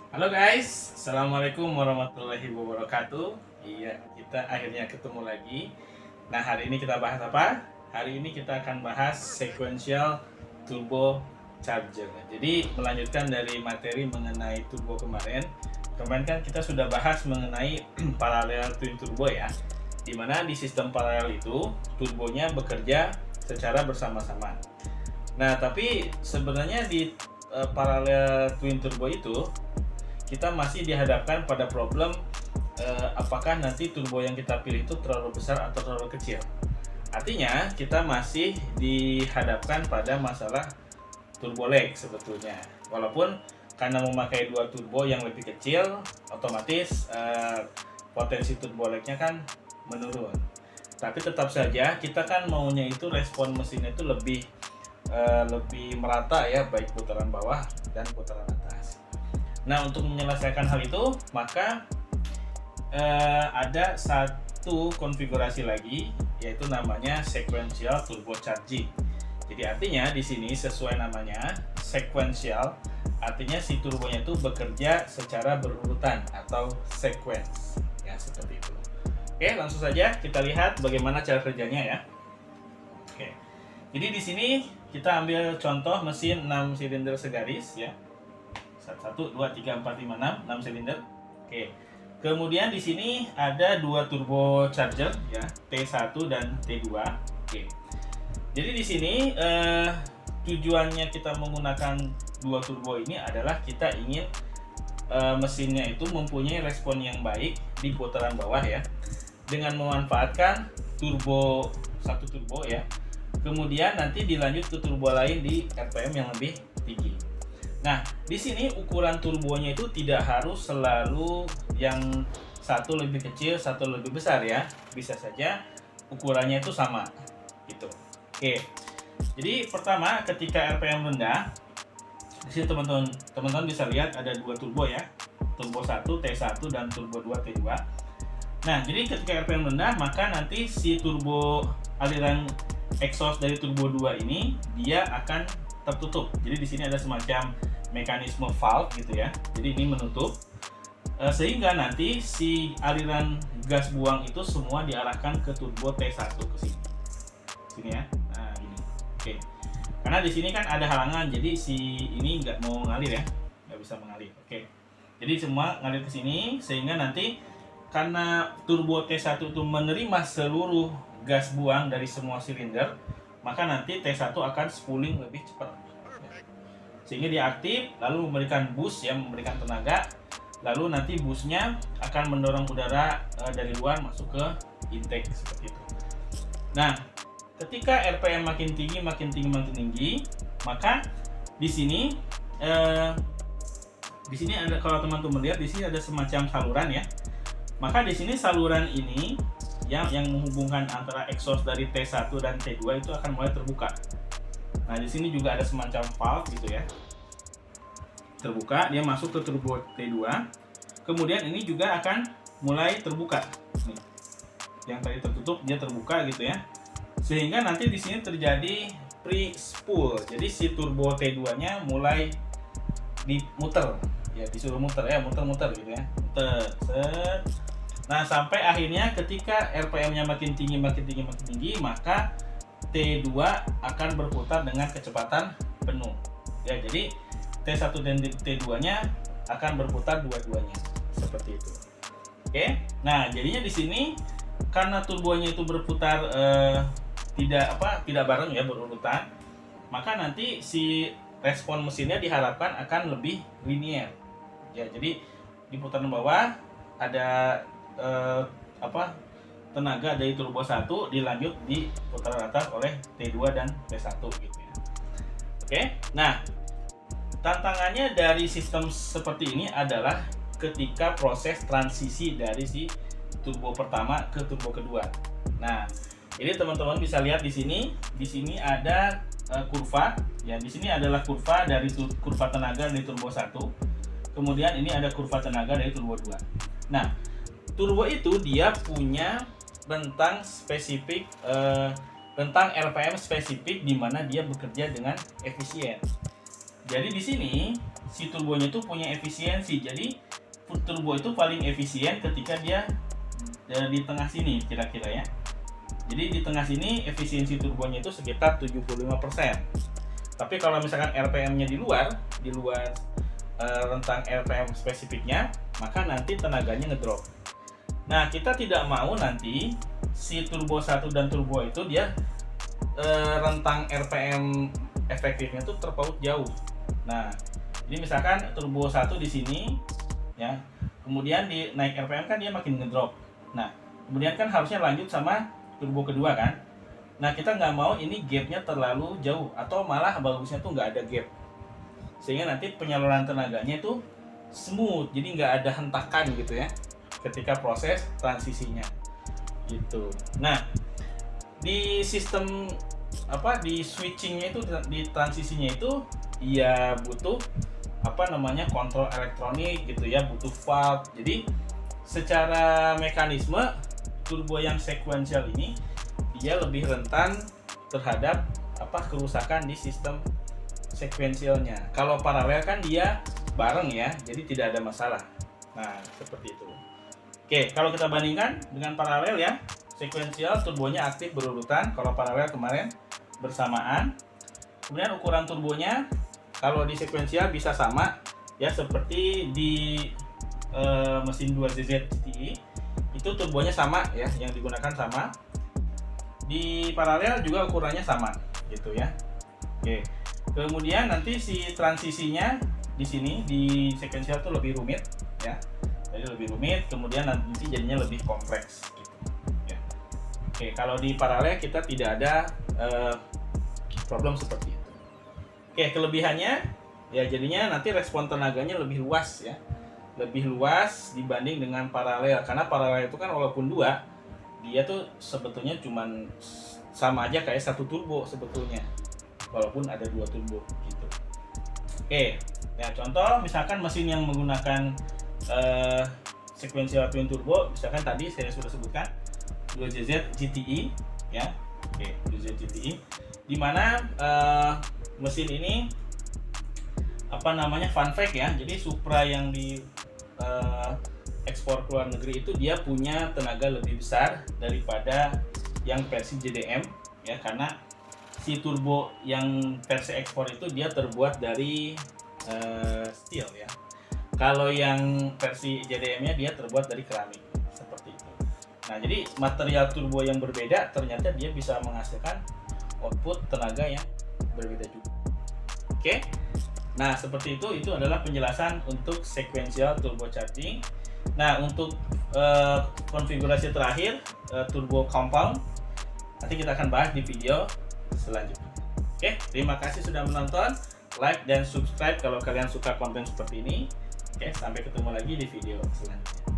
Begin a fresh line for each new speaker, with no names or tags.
Halo guys, Assalamualaikum warahmatullahi wabarakatuh. Iya, kita akhirnya ketemu lagi. Nah, hari ini kita bahas apa? Hari ini kita akan bahas sequential turbo charger. Jadi, melanjutkan dari materi mengenai turbo kemarin. Kemarin kan kita sudah bahas mengenai paralel twin turbo ya. Dimana di sistem paralel itu turbonya bekerja secara bersama-sama. Nah, tapi sebenarnya di paralel twin turbo itu kita masih dihadapkan pada problem apakah nanti turbo yang kita pilih itu terlalu besar atau terlalu kecil. Artinya kita masih dihadapkan pada masalah turbo lag sebetulnya. Walaupun karena memakai dua turbo yang lebih kecil, otomatis potensi turbo lagnya kan menurun. Tapi tetap saja kita kan maunya itu respon mesinnya itu lebih merata ya, baik putaran bawah dan putaran atas. Nah, untuk menyelesaikan hal itu, maka ada satu konfigurasi lagi, yaitu namanya sequential turbo charging. Jadi artinya di sini sesuai namanya sequential, artinya si turbonya itu bekerja secara berurutan atau sequence, ya seperti itu. Oke, langsung saja kita lihat bagaimana cara kerjanya ya. Oke, jadi di sini kita ambil contoh mesin 6 silinder segaris ya. 1, 2, 3, 4, 5, 6 silinder. Oke. Kemudian di sini ada dua turbo charger ya, T1 dan T2. Oke. Jadi di sini tujuannya kita menggunakan dua turbo ini adalah kita ingin mesinnya itu mempunyai respon yang baik di putaran bawah ya, dengan memanfaatkan satu turbo ya. Kemudian nanti dilanjut ke turbo lain di RPM yang lebih tinggi. Nah, di sini ukuran turbonya itu tidak harus selalu yang satu lebih kecil, satu lebih besar ya. Bisa saja ukurannya itu sama, gitu. Oke. Jadi pertama, ketika RPM rendah, di sini teman-teman bisa lihat ada dua turbo ya. Turbo 1 T1 dan turbo 2 T2. Nah, jadi ketika RPM rendah, maka nanti si turbo aliran exhaust dari turbo 2 ini dia akan tertutup. Jadi di sini ada semacam mekanisme valve gitu ya. Jadi ini menutup sehingga nanti si aliran gas buang itu semua diarahkan ke turbo T1 ke sini. Sini ya. Nah, gini. Oke. Karena di sini kan ada halangan, jadi si ini nggak mau ngalir ya. Nggak bisa mengalir. Oke. Jadi semua ngalir ke sini sehingga nanti karena turbo T1 itu menerima seluruh gas buang dari semua silinder, maka nanti T1 akan spooling lebih cepat sehingga dia aktif, lalu memberikan boost ya, memberikan tenaga, lalu nanti boostnya akan mendorong udara dari luar masuk ke intake seperti itu. Nah, ketika RPM makin tinggi, maka di sini ada, kalau teman-teman lihat di sini ada semacam saluran ya. Maka di sini saluran ini yang menghubungkan antara exhaust dari T1 dan T2 itu akan mulai terbuka. Nah, di sini juga ada semacam valve gitu ya. Terbuka, dia masuk ke turbo T2. Kemudian ini juga akan mulai terbuka. Nih. Yang tadi tertutup dia terbuka gitu ya. Sehingga nanti di sini terjadi pre-spool. Jadi si turbo T2-nya mulai dimuter. Ya, disuruh muter ya, muter-muter gitu ya. Muter. Set. Nah, sampai akhirnya ketika RPM-nya makin tinggi, maka T2 akan berputar dengan kecepatan penuh. Ya, jadi T1 dan T2-nya akan berputar dua-duanya. Seperti itu. Oke. Nah, jadinya di sini karena turbonya itu berputar tidak bareng ya, berurutan, maka nanti si respon mesinnya diharapkan akan lebih linear. Ya, jadi di putaran bawah ada tenaga dari turbo 1 dilanjut di putaran atas oleh T2 dan T1 gitu ya. Oke. Nah, tantangannya dari sistem seperti ini adalah ketika proses transisi dari si turbo pertama ke turbo kedua. Nah, ini teman-teman bisa lihat di sini ada kurva ya. Di sini adalah kurva dari kurva tenaga dari turbo 1. Kemudian ini ada kurva tenaga dari turbo 2. Nah, turbo itu dia punya rentang spesifik, rentang RPM spesifik di mana dia bekerja dengan efisien. Jadi di sini si turbonya itu punya efisiensi. Jadi turbo itu paling efisien ketika dia di tengah sini kira-kira ya. Jadi di tengah sini efisiensi turbonya itu sekitar 75%. Tapi kalau misalkan RPM-nya di luar rentang RPM spesifiknya, maka nanti tenaganya ngedrop. Nah, kita tidak mau nanti si turbo 1 dan turbo itu dia rentang RPM efektifnya itu terpaut jauh. Nah, jadi misalkan turbo 1 di sini ya, kemudian di naik RPM kan dia makin ngedrop. Nah, kemudian kan harusnya lanjut sama turbo kedua kan. Nah, kita nggak mau ini gapnya terlalu jauh, atau malah bagusnya tuh nggak ada gap, sehingga nanti penyaluran tenaganya itu smooth, jadi nggak ada hentakan gitu ya ketika proses transisinya gitu. Nah, di sistem di switchingnya itu, di transisinya itu ya butuh kontrol elektronik gitu ya, butuh valve. Jadi secara mekanisme turbo yang sequential ini dia lebih rentan terhadap kerusakan di sistem sekuensialnya. Kalau paralel kan dia bareng ya, jadi tidak ada masalah. Nah, seperti itu. Oke, kalau kita bandingkan dengan paralel ya, sekuensial turbonya aktif berurutan, kalau paralel kemarin bersamaan. Kemudian ukuran turbonya kalau di sekuensial bisa sama ya, seperti di mesin 2ZZ GTI itu turbonya sama ya, yang digunakan sama. Di paralel juga ukurannya sama gitu ya. Oke. Kemudian nanti si transisinya di sini di sekuensial tuh lebih rumit ya. Jadi lebih rumit, kemudian nanti jadinya lebih kompleks gitu ya. Oke, kalau di paralel kita tidak ada problem seperti itu. Oke, kelebihannya ya jadinya nanti respon tenaganya lebih luas ya. Lebih luas dibanding dengan paralel, karena paralel itu kan walaupun dua, dia tuh sebetulnya cuman sama aja kayak satu turbo sebetulnya, walaupun ada dua turbo gitu. Oke, ya contoh misalkan mesin yang menggunakan sequential twin turbo, misalkan tadi saya sudah sebutkan 2ZZ GTI ya. Oke, 2ZZ GTI di mana mesin ini fun fact ya, jadi Supra yang di ekspor ke luar negeri itu dia punya tenaga lebih besar daripada yang versi JDM ya, karena si turbo yang versi ekspor itu dia terbuat dari steel ya. Kalau yang versi JDM-nya dia terbuat dari keramik seperti itu. Nah, jadi material turbo yang berbeda ternyata dia bisa menghasilkan output tenaga yang berbeda juga. Oke. Nah, seperti itu adalah penjelasan untuk sequential turbocharging. Nah, untuk konfigurasi terakhir turbo compound nanti kita akan bahas di video selanjutnya. Oke, terima kasih sudah menonton. Like dan subscribe kalau kalian suka konten seperti ini. Oke, sampai ketemu lagi di video selanjutnya.